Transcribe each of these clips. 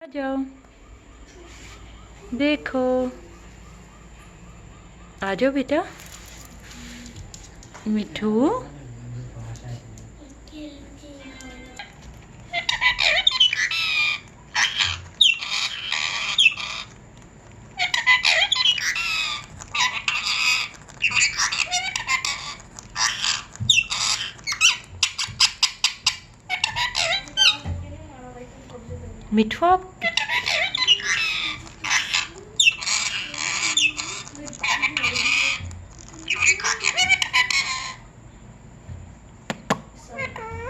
आ जाओ, देखो, आ जाओ बेटा। मिठू, मिठू आप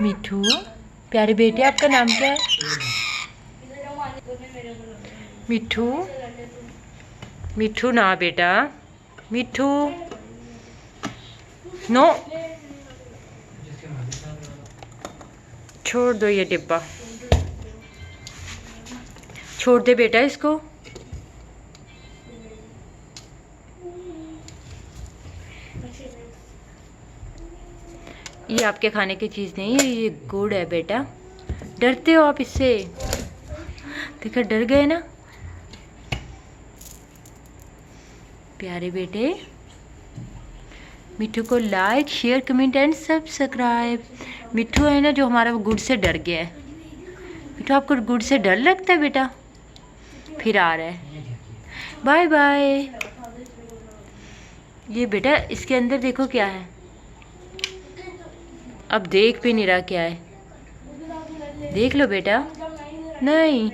मिठू, प्यारे बेटे, आपका नाम क्या है? मिठू, मिठू ना बेटा, मिठू नो, छोड़ दो ये डिब्बा, छोड़ दे बेटा इसको। ये आपके खाने की चीज़ नहीं है, ये गुड़ है बेटा। डरते हो आप इससे? देखो डर गए ना प्यारे बेटे। मिठू को like, share, comment and subscribe. Mithu है ना जो हमारा, वो गुड़ से डर गया है। मिठू आपको गुड़ से डर लगता है बेटा? फिर आ रहा है, बाय बाय। ये बेटा इसके अंदर देखो क्या है, अब देख भी नहीं रहा क्या है। देख लो बेटा, नहीं